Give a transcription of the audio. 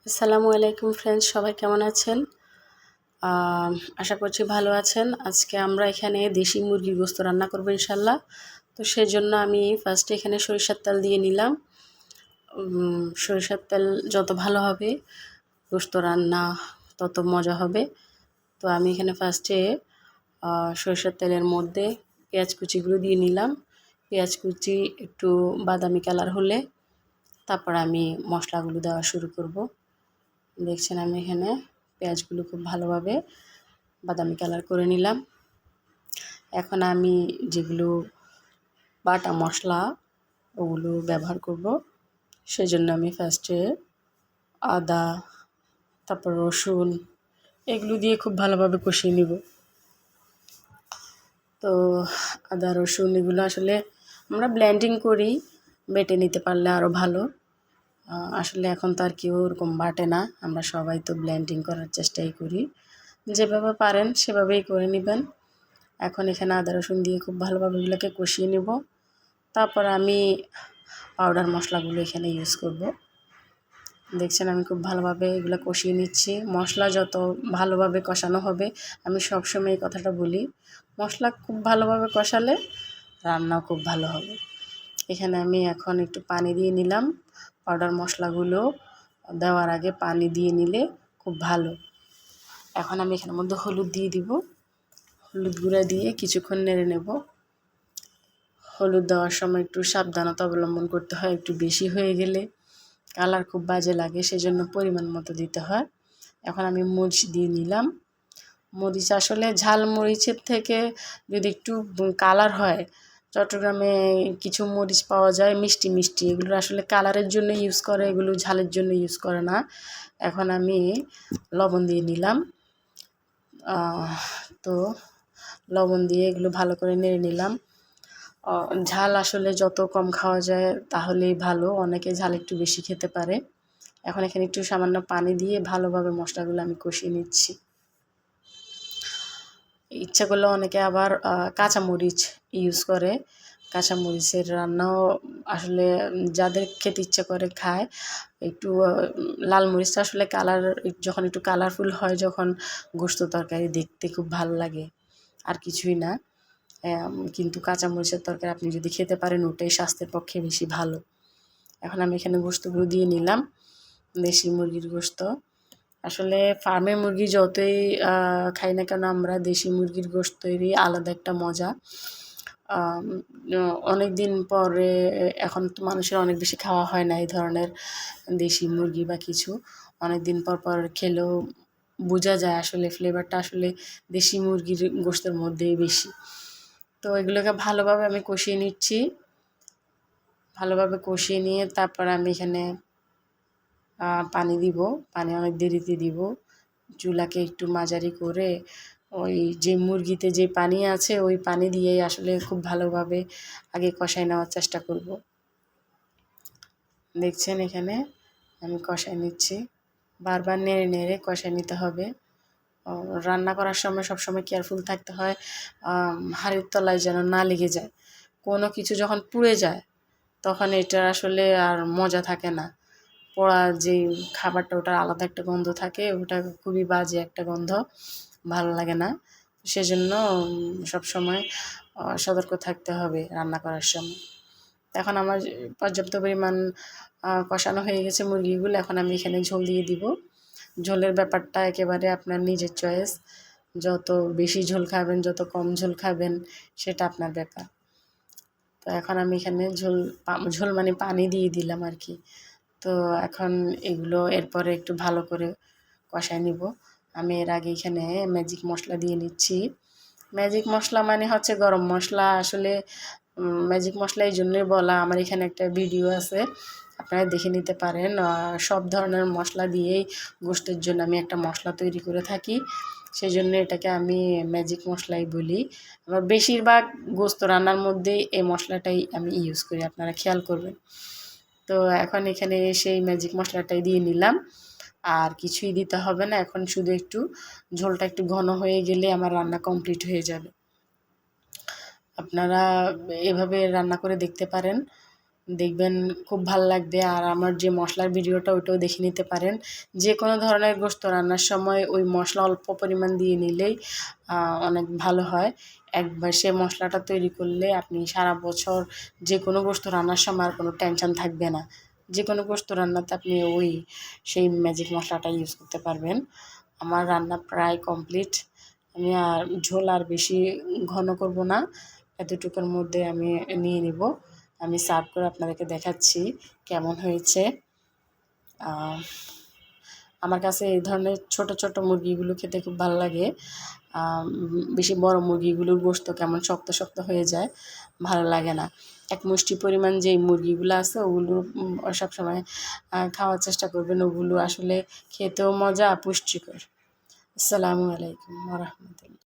আসসালামু আলাইকুম ফ্রেন্ডস, সবাই কেমন আছেন? আশা করছি ভালো আছেন। আজকে আমরা এখানে দেশি মুরগির গোশত রান্না করব ইনশাল্লাহ। তো সেজন্য আমি ফার্স্টে এখানে সরিষার তেল দিয়ে নিলাম। সরিষার তেল যত ভালো হবে গোশত রান্না তত মজা হবে। তো আমি এখানে ফার্স্টে সরিষার তেলের মধ্যে পেঁয়াজ কুচিগুলো দিয়ে নিলাম। পেঁয়াজ কুচি একটু বাদামি কালার হলে তারপর আমি মশলাগুলো দেওয়া শুরু করব। দেখছেন আমি এখানে পেঁয়াজগুলো খুব ভালোভাবে বাদামি কালার করে নিলাম। এখন আমি যেগুলো বাটা মশলা ওগুলো ব্যবহার করব, সেজন্য আমি ফার্স্টে আদা, তারপর রসুন এগুলো দিয়ে খুব ভালোভাবে কষিয়ে নিব। তো আদা রসুন এগুলো আসলে আমরা ব্লেন্ডিং করি, বেটে নিতে পারলে আরও ভালো। আসলে এখন তো আর কেউ ওরকম বাটে না, আমরা সবাই তো ব্লেন্ডিং করার চেষ্টাই করি। যেভাবে পারেন সেভাবেই করে নেবেন। এখন এখানে আদা রসুন দিয়ে খুব ভালোভাবে এগুলোকে কষিয়ে নেব। তারপর আমি পাউডার মশলাগুলো এখানে ইউজ করব। দেখছেন আমি খুব ভালোভাবে এগুলো কষিয়ে নিচ্ছি। মশলা যত ভালোভাবে কষানো হবে, আমি সবসময় এই কথাটা বলি, মশলা খুব ভালোভাবে কষালে রান্নাও খুব ভালো হবে। এখানে আমি এখন একটু পানি দিয়ে নিলাম। পাউডার মশলাগুলো দেওয়ার আগে পানি দিয়ে নিলে খুব ভালো। এখন আমি এখানের মধ্যে হলুদ দিয়ে দিব। হলুদ গুঁড়া দিয়ে কিছুক্ষণ নেড়ে নেব। হলুদ দেওয়ার সময় একটু সাবধানতা অবলম্বন করতে হয়, একটু বেশি হয়ে গেলে কালার খুব বাজে লাগে, সেজন্য পরিমাণ মতো দিতে হয়। এখন আমি মরিচ দিয়ে নিলাম। মরিচ আসলে ঝাল মরিচের থেকে যদি একটু কালার হয়, চট্টগ্রামে কিছু মরিচ পাওয়া যায় মিষ্টি মিষ্টি, এগুলো আসলে কালারের জন্য ইউজ করে, এগুলো ঝালের জন্য ইউজ করে না। এখন আমি লবণ দিয়ে নিলাম। তো লবণ দিয়ে এগুলো ভালো করে নেড়ে নিলাম। ঝাল আসলে যত কম খাওয়া যায় তাহলেই ভালো, অনেকে ঝাল একটু বেশি খেতে পারে। এখন এখানে একটু সামান্য পানি দিয়ে ভালোভাবে মশলাগুলো আমি কষিয়ে নিচ্ছি। ইচ্ছা করলে অনেকে আবার কাঁচামরিচ ইউজ করে, কাঁচামরিচের রান্নাও আসলে যাদের খেতে ইচ্ছা করে খায়। একটু লাল মরিচটা আসলে কালার, যখন একটু কালারফুল হয়, যখন গোশত তরকারি দেখতে খুব ভালো লাগে, আর কিছুই না। কিন্তু কাঁচামরিচের তরকারি আপনি যদি খেতে পারেন ওটাই স্বাস্থ্যের পক্ষে বেশি ভালো। এখন আমি এখানে গোশতগুলো দিয়ে নিলাম, দেশি মুরগির গোশত। আসলে ফার্মের মুরগি যতই খাই না কেন, আমরা দেশি মুরগির গোশতেরই আলাদা একটা মজা। অনেক দিন পরে এখন তো মানুষের অনেক বেশি খাওয়া হয় না এই ধরনের দেশি মুরগি বা কিছু। অনেক দিন পর পর খেলেও বোঝা যায় আসলে ফ্লেভারটা আসলে দেশি মুরগির গোশতের মধ্যেই বেশি। তো এগুলোকে ভালোভাবে আমি কষিয়ে নিচ্ছি। ভালোভাবে কষিয়ে নিয়ে তারপর আমি এখানে পানি দিব। পানি অনেক দেরিতে দিব। চুলাকে একটু মাঝারি করে ওই যে মুরগিতে যে পানি আছে ওই পানি দিয়েই আসলে খুব ভালোভাবে আগে কষায় নেওয়ার চেষ্টা করব। দেখছেন এখানে আমি কষায় নিচ্ছি, বারবার নেড়ে নেড়ে কষায় নিতে হবে। রান্না করার সময় সবসময় কেয়ারফুল থাকতে হয়, হাঁড়ির তলায় যেন না লেগে যায়। কোনো কিছু যখন পুড়ে যায় তখন এটা আসলে আর মজা থাকে না। পোড়া যেই খাবারটা ওটার আলাদা একটা গন্ধ থাকে, ওটা খুবই বাজে একটা গন্ধ, ভালো লাগে না। সেজন্য সবসময় সতর্ক থাকতে হবে রান্না করার সময়। এখন আমার পর্যাপ্ত পরিমাণ কষানো হয়ে গেছে মুরগিগুলো। এখন আমি এখানে ঝোল দিয়ে দিব। ঝোলের ব্যাপারটা একেবারে আপনার নিজের চয়েস, যত বেশি ঝোল খাবেন যত কম ঝোল খাবেন সেটা আপনার ব্যাপার। তো এখন আমি এখানে ঝোল মানে পানি দিয়ে দিলাম আর কি। তো এখন এগুলো এরপরে একটু ভালো করে কষায় নিব। আমি এর আগে এখানে ম্যাজিক মশলা দিয়ে নিচ্ছি। ম্যাজিক মশলা মানে হচ্ছে গরম মশলা। আসলে ম্যাজিক মশলা এই জন্যই বলা, আমার এখানে একটা ভিডিও আছে, আপনারা দেখে নিতে পারেন। সব ধরনের মশলা দিয়েই গোশতের জন্য আমি একটা মশলা তৈরি করে থাকি, সেই জন্য এটাকে আমি ম্যাজিক মশলাই বলি। আবার বেশিরভাগ গোশত রান্নার মধ্যেই এই মশলাটাই আমি ইউজ করি, আপনারা খেয়াল করবেন। তো এখন এখানে সেই ম্যাজিক মশলাটাই দিয়ে নিলাম, আর কিছুই দিতে হবে না। এখন শুধু একটু ঝোলটা একটু ঘন হয়ে গেলে আমার রান্না কমপ্লিট হয়ে যাবে। আপনারা এভাবে রান্না করে দেখতে পারেন। দেখবেন খুব ভাল লাগবে। আর আমার যে মশলার ভিডিওটা ওইটাও দেখে নিতে পারেন। যে কোনো ধরনের গোশত রান্নার সময় ওই মশলা অল্প পরিমাণ দিয়ে নিলেই অনেক ভালো হয়। একবার সে মশলাটা তৈরি করলে আপনি সারা বছর যে কোনো গোশত রান্নার সময় আর কোনো টেনশন থাকবে না। যে কোনো গোশত রান্নাতে আপনি সেই ম্যাজিক মশলাটা ইউজ করতে পারবেন। আমার রান্না প্রায় কমপ্লিট। আমি আর ঝোল আর বেশি ঘন করব না, এতটুকুর মধ্যে আমি নিয়ে নিব। আমি সার্ভ করে আপনাদেরকে দেখাচ্ছি কেমন হয়েছে। আমার কাছে এই ধরনের ছোট ছোট মুরগিগুলো খেতে খুব ভালো লাগে। বেশি বড় মুরগিগুলোর গোশত কেমন শক্ত শক্ত হয়ে যায়, ভালো লাগে না। এক মুষ্টি পরিমাণ যেই মুরগিগুলো আছে ওগুলো সবসময় খাওয়ার চেষ্টা করবেন। ওগুলো আসলে খেতেও মজা, পুষ্টিকর। আসসালামু আলাইকুম ওয়া রাহমাতুল্লাহ।